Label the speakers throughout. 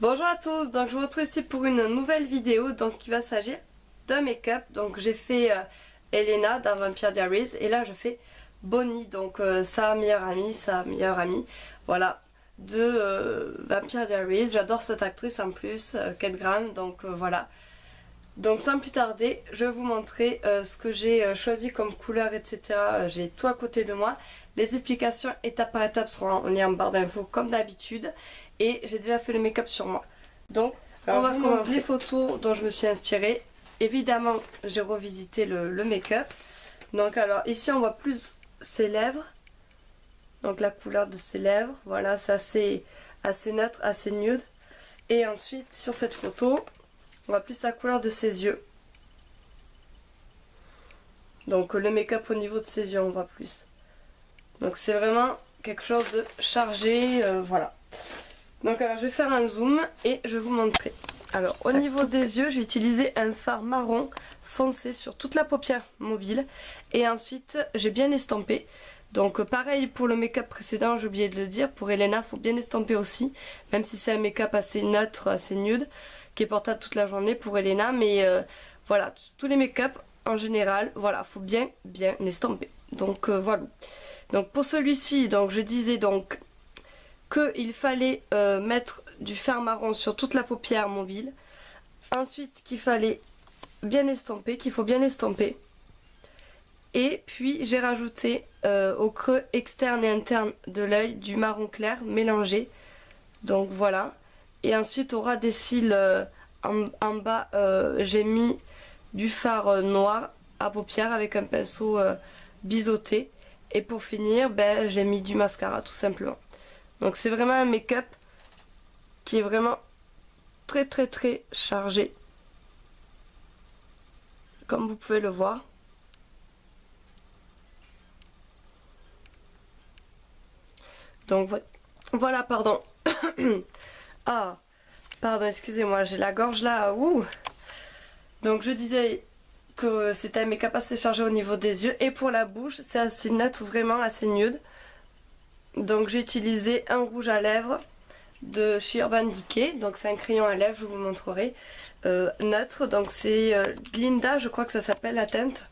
Speaker 1: Bonjour à tous, donc je vous retrouve ici pour une nouvelle vidéo donc qui va s'agir de make-up. Donc j'ai fait Elena dans Vampire Diaries et là je fais Bonnie, donc sa meilleure amie, voilà, de Vampire Diaries. J'adore cette actrice en plus, Kate Graham, donc voilà. Donc sans plus tarder, je vais vous montrer ce que j'ai choisi comme couleur, etc. J'ai tout à côté de moi. Les explications étape par étape seront en lien en barre d'infos comme d'habitude. Et j'ai déjà fait le make-up sur moi. Donc on va commencer. Les photos dont je me suis inspirée. Évidemment, j'ai revisité le make-up. Donc alors ici on voit plus ses lèvres. Donc la couleur de ses lèvres. Voilà, c'est assez neutre, assez nude. Et ensuite sur cette photo, on voit plus la couleur de ses yeux. Donc le make-up au niveau de ses yeux, on voit plus. Donc c'est vraiment quelque chose de chargé, voilà. Donc alors je vais faire un zoom et je vais vous montrer. Alors au niveau des yeux, j'ai utilisé un fard marron foncé sur toute la paupière mobile. Et ensuite j'ai bien estampé. Donc pareil pour le make-up précédent, j'ai oublié de le dire. Pour Elena, il faut bien estamper aussi. Même si c'est un make-up assez neutre, assez nude, qui est portable toute la journée pour Elena. Mais voilà, tous les make-up en général, voilà, faut bien estamper. Donc voilà. Donc pour celui-ci, donc je disais donc qu'il fallait mettre du fard marron sur toute la paupière mobile. Ensuite qu'il fallait bien estamper, qu'il faut bien estamper. Et puis j'ai rajouté au creux externe et interne de l'œil du marron clair mélangé. Donc voilà. Et ensuite on aura des cils en bas, j'ai mis du fard noir à paupières avec un pinceau biseauté. Et pour finir, ben, j'ai mis du mascara tout simplement. Donc c'est vraiment un make-up qui est vraiment très chargé. Comme vous pouvez le voir. Donc voilà, pardon. Ah, pardon, excusez-moi, j'ai la gorge là. Ouh. Donc je disais que c'était un make-up assez chargé au niveau des yeux. Et pour la bouche, c'est assez neutre, vraiment assez nude. Donc j'ai utilisé un rouge à lèvres de chez Urban Decay. Donc c'est un crayon à lèvres, je vous montrerai. Neutre, donc c'est Glinda, je crois que ça s'appelle la teinte.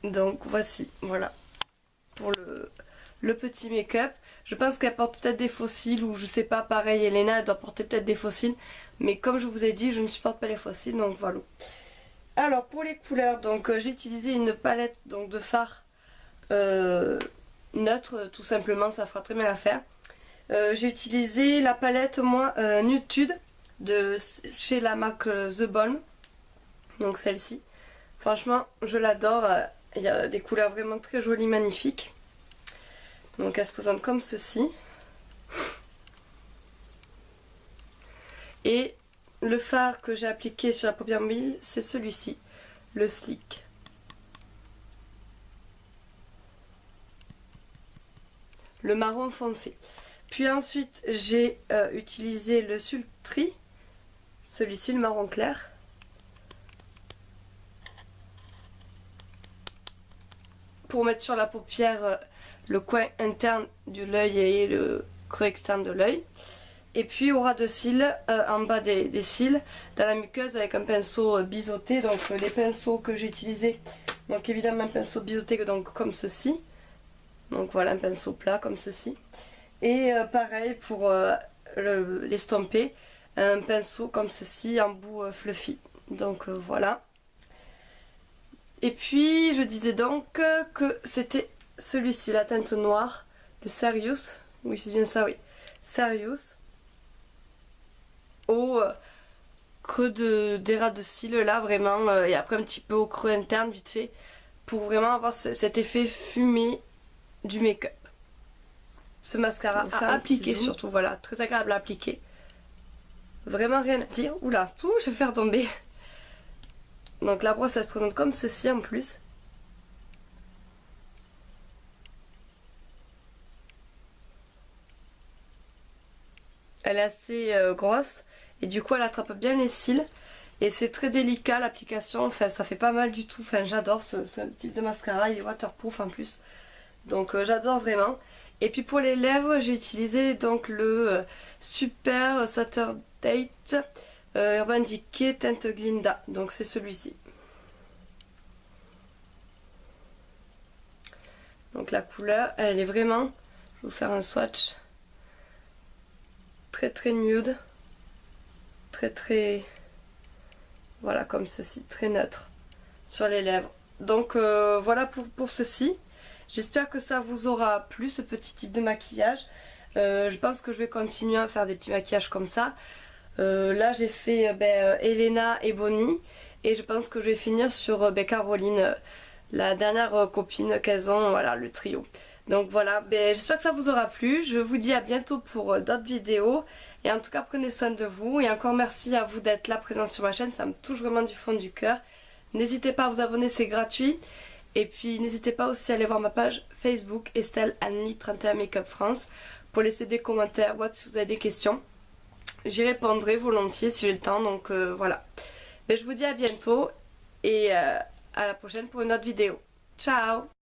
Speaker 1: Donc voici, voilà, pour le petit make-up. Je pense qu'elle porte peut-être des faux cils ou je sais pas, pareil, Elena elle doit porter peut-être des faux cils. Mais comme je vous ai dit, je ne supporte pas les faux cils, donc voilà. Alors pour les couleurs, donc j'ai utilisé une palette donc, de fard neutre, tout simplement, ça fera très bien l'affaire. J'ai utilisé la palette moi Nude de chez la marque The Balm, donc celle-ci. Franchement, je l'adore. Il y a des couleurs vraiment très jolies, magnifiques. Donc elle se présente comme ceci. Et le fard que j'ai appliqué sur la paupière mobile, c'est celui-ci, le Sleek. Le marron foncé. Puis ensuite, j'ai utilisé le Sultry, celui-ci, le marron clair. Pour mettre sur la paupière le coin interne de l'œil et le creux externe de l'œil. Et puis aura de cils en bas des cils dans la muqueuse avec un pinceau biseauté. Donc les pinceaux que j'ai utilisés, donc évidemment un pinceau biseauté donc comme ceci. Donc voilà, un pinceau plat comme ceci. Et pareil pour l'estomper, un pinceau comme ceci en bout fluffy. Donc voilà. Et puis je disais donc que c'était celui-ci, la teinte noire, le Serious. Oui, c'est bien ça, oui. Serious. Au creux des ras de cils là, vraiment. Et après un petit peu au creux interne, vite fait. Pour vraiment avoir cet effet fumé du make-up. Ce mascara à appliquer surtout, voilà. Très agréable à appliquer. Vraiment rien à dire. Oula, je vais faire tomber. Donc la brosse elle se présente comme ceci en plus. Elle est assez grosse et du coup elle attrape bien les cils. Et c'est très délicat l'application, enfin ça fait pas mal du tout. Enfin j'adore ce type de mascara, il est waterproof en plus. Donc j'adore vraiment. Et puis pour les lèvres, j'ai utilisé donc le Super Saturday Urban Decay teinte Glinda. Donc c'est celui-ci. Donc la couleur, elle est vraiment, je vais vous faire un swatch, très très nude, très, voilà comme ceci, très neutre sur les lèvres. Donc voilà pour ceci. J'espère que ça vous aura plu ce petit type de maquillage. Je pense que je vais continuer à faire des petits maquillages comme ça. Là j'ai fait Elena et Bonnie et je pense que je vais finir sur Caroline, la dernière copine qu'elles ont, voilà le trio. Donc voilà, j'espère que ça vous aura plu. Je vous dis à bientôt pour d'autres vidéos. Et en tout cas prenez soin de vous. Et encore merci à vous d'être là présent sur ma chaîne. Ça me touche vraiment du fond du cœur. N'hésitez pas à vous abonner, c'est gratuit. Et puis n'hésitez pas aussi à aller voir ma page Facebook Estelle Annie 31 Makeup France pour laisser des commentaires ou si vous avez des questions. J'y répondrai volontiers si j'ai le temps. Donc voilà. Je vous dis à bientôt et à la prochaine pour une autre vidéo. Ciao!